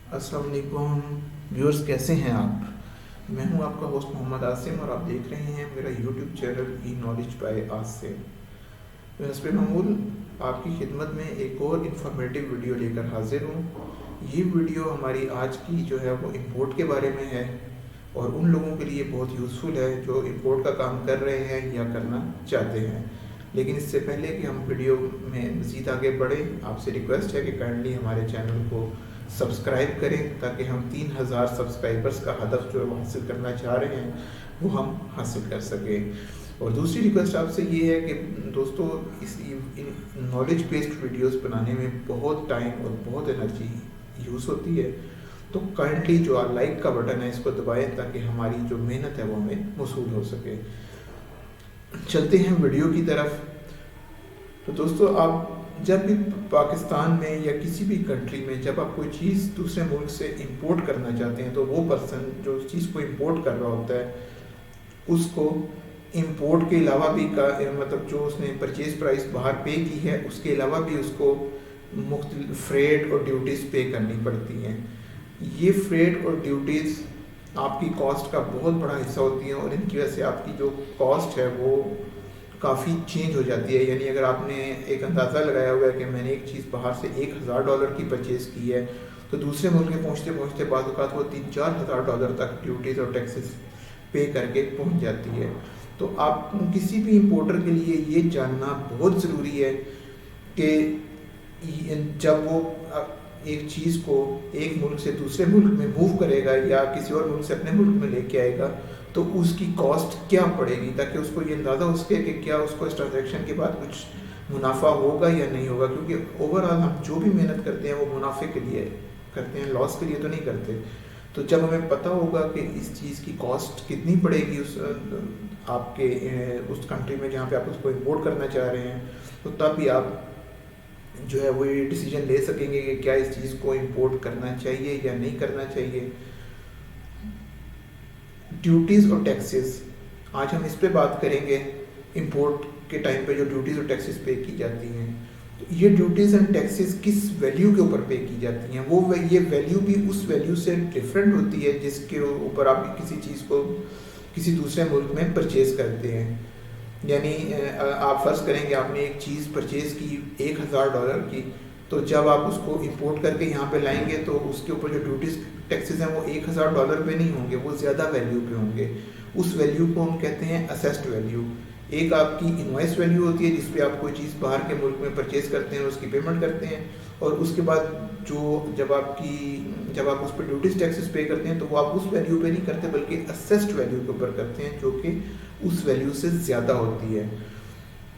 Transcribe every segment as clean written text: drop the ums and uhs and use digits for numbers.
अस्सलाम वालेकुम व्यूअर्स, कैसे हैं आप। मैं हूं आपका होस्ट मोहम्मद आसिम और आप देख रहे हैं मेरा YouTube channel E knowledge by Asim. हस्ब मामूल आपकी खिदमत में एक और इन्फॉर्मेटिव वीडियो लेकर हाजिर हूं। ये वीडियो हमारी आज की जो है वो इंपोर्ट के बारे में है और उन लोगों के लिए बहुत यूज़फुल है जो इंपोर्ट का काम कर रहे हैं या करना चाहते हैं। लेकिन इससे पहले कि हम वीडियो में मज़ीद आगे बढ़ें, आपसे रिक्वेस्ट है कि काइंडली हमारे चैनल को सब्सक्राइब करें ताकि हम 3000 सब्सक्राइबर्स का हदफ जो है वो हासिल करना चाह रहे हैं वो हम हासिल कर सकें। और दूसरी रिक्वेस्ट आपसे ये है कि दोस्तों, इस नॉलेज बेस्ड वीडियोस बनाने में बहुत टाइम और बहुत एनर्जी यूज़ होती है, तो काइंडली जो लाइक का बटन है इसको दबाएं ताकि हमारी जो मेहनत है वो हमें मसूल हो सके। चलते हैं वीडियो की तरफ। तो दोस्तों, आप जब भी पाकिस्तान में या किसी भी कंट्री में जब आप कोई चीज़ दूसरे मुल्क से इंपोर्ट करना चाहते हैं तो वो पर्सन जो उस चीज़ को इंपोर्ट कर रहा होता है उसको इंपोर्ट के अलावा भी का मतलब जो उसने परचेज प्राइस बाहर पे की है उसके अलावा भी उसको मुख्तलिफ फ्रेट और ड्यूटीज़ पे करनी पड़ती हैं। ये फ्रेट और ड्यूटीज़ आपकी कॉस्ट का बहुत बड़ा हिस्सा होती हैं और इनकी वजह से आपकी जो कॉस्ट है वो काफ़ी चेंज हो जाती है। यानी अगर आपने एक अंदाज़ा लगाया हुआ है कि मैंने एक चीज़ बाहर से $1000 की परचेज़ की है, तो दूसरे मुल्क में पहुँचते पहुँचते बाद औक़ात वो $3-4 हज़ार तक ड्यूटीज़ और टैक्सेस पे करके पहुँच जाती है। तो आप किसी भी इंपोर्टर के लिए ये जानना बहुत ज़रूरी है कि जब वो एक चीज़ को एक मुल्क से दूसरे मुल्क में मूव करेगा या किसी और मुल्क से अपने मुल्क में लेके आएगा तो उसकी कॉस्ट क्या पड़ेगी, ताकि उसको ये अंदाज़ा हो सके कि क्या उसको इस ट्रांजैक्शन के बाद कुछ मुनाफा होगा या नहीं होगा। क्योंकि ओवरऑल हम जो भी मेहनत करते हैं वो मुनाफे के लिए करते हैं, लॉस के लिए तो नहीं करते। तो जब हमें पता होगा कि इस चीज़ की कॉस्ट कितनी पड़ेगी उस आपके उस कंट्री में जहाँ पे आप उसको इंपोर्ट करना चाह रहे हैं, तो तब भी आप जो है वो ये डिसीजन ले सकेंगे कि क्या इस चीज़ को इंपोर्ट करना चाहिए या नहीं करना चाहिए। ड्यूटीज़ और टैक्सेस, आज हम इस पे बात करेंगे। इंपोर्ट के टाइम पे जो ड्यूटीज़ और टैक्सेस पे की जाती हैं, तो ये ड्यूटीज़ एंड टैक्सेस किस वैल्यू के ऊपर पे की जाती हैं, वो ये वैल्यू भी उस वैल्यू से डिफरेंट होती है जिसके ऊपर आप किसी चीज़ को किसी दूसरे मुल्क में परचेज़ करते हैं। यानी आप फ़र्ज़ करेंगे आपने एक चीज़ परचेज़ की $1000 की, तो जब आप उसको इंपोर्ट करके यहाँ पे लाएंगे तो उसके ऊपर जो ड्यूटीज़ टैक्सेस हैं वो $1000 पे नहीं होंगे, वो ज़्यादा वैल्यू पे होंगे। उस वैल्यू को हम कहते हैं असेस्ड वैल्यू। एक आपकी इनवॉइस वैल्यू होती है जिस पे आप कोई चीज़ बाहर के मुल्क में परचेज़ करते हैं और उसकी पेमेंट करते हैं, और उसके बाद जो जब आप उस पर ड्यूटीज़ टैक्सेस पे करते हैं तो वो आप उस वैल्यू पे नहीं करते बल्कि असेस्ड वैल्यू के ऊपर करते हैं जो कि उस वैल्यू से ज़्यादा होती है।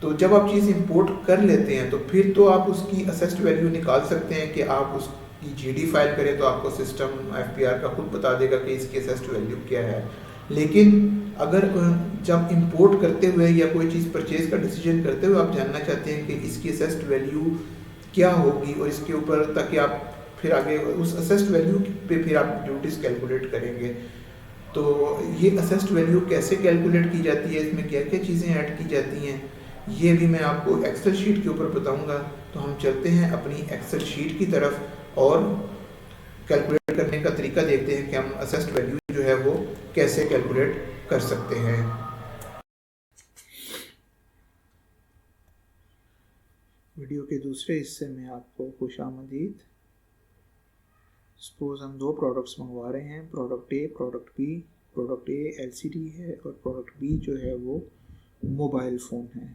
तो जब आप चीज़ इंपोर्ट कर लेते हैं तो फिर तो आप उसकी असेस्ड वैल्यू निकाल सकते हैं कि आप उसकी जीडी फाइल करें तो आपको सिस्टम एफपीआर का खुद बता देगा कि इसकी असेस्ड वैल्यू क्या है। लेकिन अगर जब इंपोर्ट करते हुए या कोई चीज़ परचेज का डिसीजन करते हुए आप जानना चाहते हैं कि इसकी असेस्ड वैल्यू क्या होगी और इसके ऊपर, ताकि आप फिर आगे उस असेस्ड वैल्यू पे फिर आप ड्यूटीज़ कैलकुलेट करेंगे। तो ये असेस्ड वैल्यू कैसे कैलकुलेट की जाती है, इसमें क्या क्या चीज़ें ऐड की जाती हैं, ये भी मैं आपको एक्सेल शीट के ऊपर बताऊंगा। तो हम चलते हैं अपनी एक्सेल शीट की तरफ और कैलकुलेट करने का तरीका देखते हैं कि हम असेस्ड वैल्यू जो है वो कैसे कैलकुलेट कर सकते हैं। वीडियो के दूसरे हिस्से में आपको खुशामदीद। सपोज हम दो प्रोडक्ट्स मंगवा रहे हैं, product A product B. Product A LCD है और प्रोडक्ट बी जो है वो मोबाइल फ़ोन है।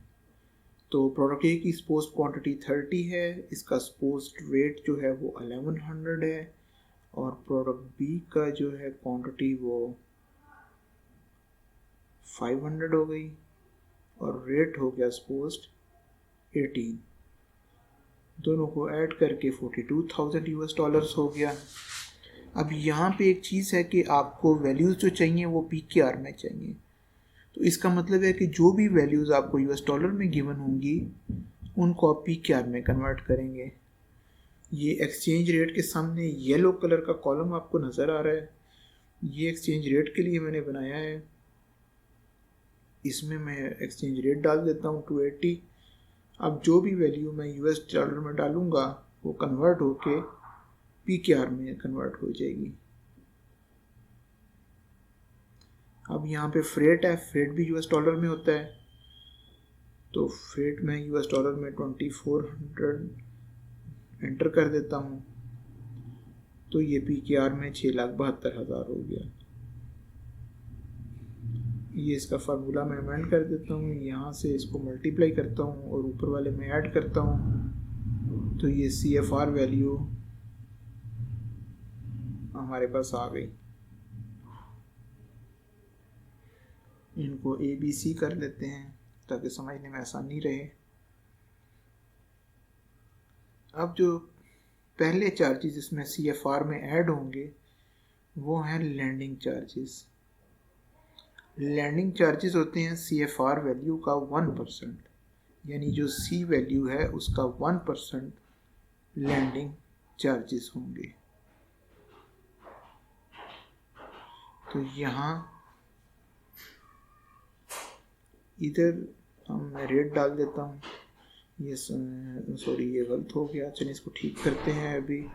तो प्रोडक्ट ए की सपोज क्वांटिटी 30 है, इसका सपोज रेट जो है वो 1100 है, और प्रोडक्ट बी का जो है क्वांटिटी वो 500 हो गई और रेट हो गया सपोज 18। दोनों को ऐड करके $42,000 हो गया। अब यहाँ पे एक चीज़ है कि आपको वैल्यूज़ जो चाहिए वो पीकेआर में चाहिए। तो इसका मतलब है कि जो भी वैल्यूज़ आपको $US में गिवन होंगी उनको आप पीकेआर में कन्वर्ट करेंगे। ये एक्सचेंज रेट के सामने येलो कलर का कॉलम आपको नज़र आ रहा है, ये एक्सचेंज रेट के लिए मैंने बनाया है। इसमें मैं एक्सचेंज रेट डाल देता हूँ 280। अब जो भी वैल्यू मैं $US में डालूँगा वो कन्वर्ट होके PKR में कन्वर्ट हो जाएगी। अब यहाँ पे फ्रेट है, फ्रेट भी US डॉलर में होता है, तो फ्रेट में US डॉलर में 2400 एंटर कर देता हूँ, तो ये PKR में 6,72,000 हो गया। ये इसका फार्मूला मैं अमेंड कर देता हूँ, यहाँ से इसको मल्टीप्लाई करता हूँ और ऊपर वाले में ऐड करता हूँ, तो ये CFR वैल्यू हमारे पास आ गई। इनको ABC कर लेते हैं ताकि समझने में आसानी रहे। अब जो पहले चार्जेस इसमें CFR में ऐड होंगे वो हैं लैंडिंग चार्जेस। लैंडिंग चार्जेस होते हैं CFR वैल्यू का 1%, यानी जो C वैल्यू है उसका 1% लैंडिंग चार्जेस होंगे। तो यहाँ इधर मैं रेट डाल देता हूँ, ये सॉरी ये गलत हो गया, चलिए इसको ठीक करते हैं अभी,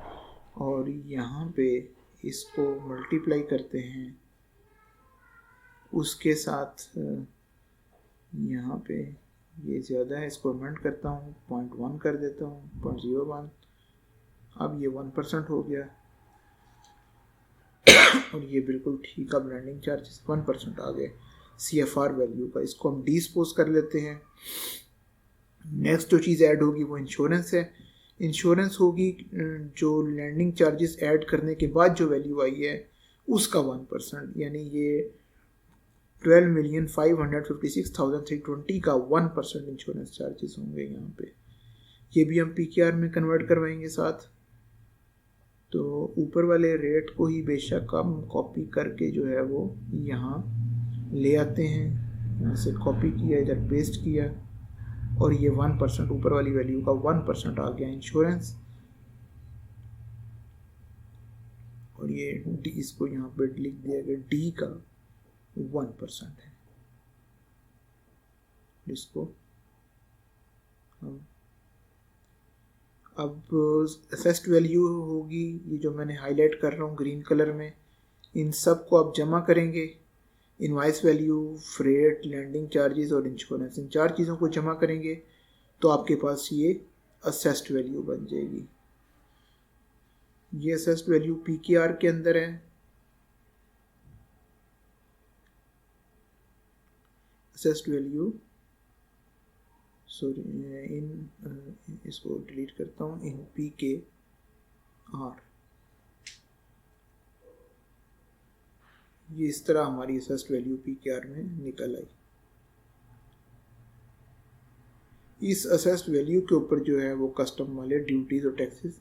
और यहाँ पे इसको मल्टीप्लाई करते हैं उसके साथ, यहाँ पे ये ज़्यादा है, इसको अमेंड करता हूँ, 0.1 कर देता हूँ, 0.01। अब ये 1% हो गया और ये बिल्कुल ठीक। अब लैंडिंग चार्जेस 1% आ गए CFR वैल्यू का। इसको हम डिस्पोज कर लेते हैं। नेक्स्ट जो चीज़ ऐड होगी वो इंश्योरेंस है। इंश्योरेंस होगी जो लैंडिंग चार्जेस ऐड करने के बाद जो वैल्यू आई है उसका 1%, यानी ये 12,556,320 का 1% इंश्योरेंस चार्जेस होंगे यहाँ पे। ये भी हम PKR में कन्वर्ट करवाएंगे साथ। तो ऊपर वाले रेट को ही बेशक हम कॉपी करके जो है वो यहाँ ले आते हैं, यहाँ से कॉपी किया, इधर पेस्ट किया, और ये 1% ऊपर वाली वैल्यू का 1% आ गया इंश्योरेंस। और ये डी, इसको यहाँ पे लिख दिया गया D का 1% है, जिसको हम अब असेस्ड वैल्यू होगी, ये जो मैंने हाईलाइट कर रहा हूँ ग्रीन कलर में, इन सब को आप जमा करेंगे। Invoice value, freight, landing charges और इंश्योरेंस, इन 4 चीज़ों को जमा करेंगे तो आपके पास ये असेस्ड वैल्यू बन जाएगी। ये असेस्ड वैल्यू PKR के अंदर है। असेस्ड वैल्यू सॉरी इसको डिलीट करता हूँ, इन PKR। ये इस तरह हमारी असेस्ड वैल्यू PKR में निकल आई। इस असेस्ड वैल्यू के ऊपर जो है वो कस्टम वाले ड्यूटीज और टैक्सेस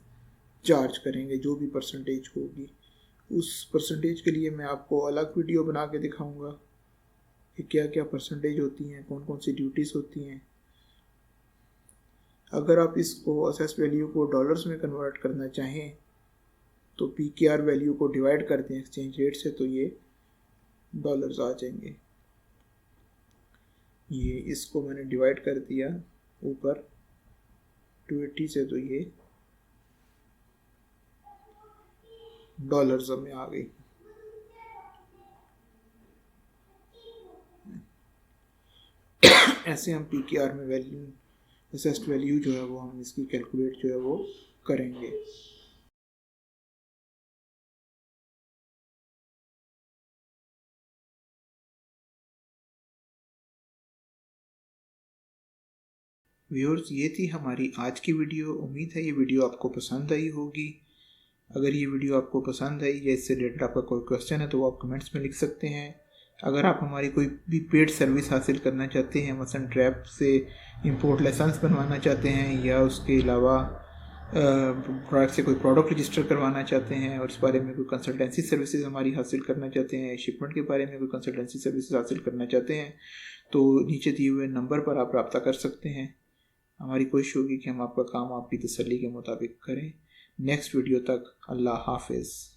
चार्ज करेंगे, जो भी परसेंटेज होगी। उस परसेंटेज के लिए मैं आपको अलग वीडियो बना के दिखाऊंगा कि क्या क्या परसेंटेज होती हैं, कौन कौन सी ड्यूटीज होती हैं। अगर आप इसको असेस्ड वैल्यू को डॉलर्स में कन्वर्ट करना चाहें तो PKR वैल्यू को डिवाइड कर दें एक्सचेंज रेट से, तो ये डॉलर्स आ जाएंगे। ये इसको मैंने डिवाइड कर दिया ऊपर 280 से, तो ये डॉलर्स में आ गई। ऐसे हम PKR में वैल्यू, असेस्ड वैल्यू जो है वो हम इसकी कैलकुलेट जो है वो करेंगे। व्यूअर्स, ये थी हमारी आज की वीडियो। उम्मीद है ये वीडियो आपको पसंद आई होगी। अगर ये वीडियो आपको पसंद आई या इससे रिलेटेड आपका कोई क्वेश्चन है तो वो आप कमेंट्स में लिख सकते हैं। अगर आप हमारी कोई भी पेड सर्विस हासिल करना चाहते हैं, मसलन ट्रैप से इंपोर्ट लाइसेंस बनवाना चाहते हैं, या उसके अलावा प्रोडक्ट से कोई प्रोडक्ट रजिस्टर करवाना चाहते हैं और इस बारे में कोई कंसल्टेंसी सर्विसेज हमारी हासिल करना चाहते हैं, शिपमेंट के बारे में कोई कंसल्टेंसी सर्विसेज हासिल करना चाहते हैं, तो नीचे दिए हुए नंबर पर आप रब्ता कर सकते हैं। हमारी कोशिश होगी कि हम आपका काम आपकी तसल्ली के मुताबिक करें। नेक्स्ट वीडियो तक अल्लाह हाफिज़।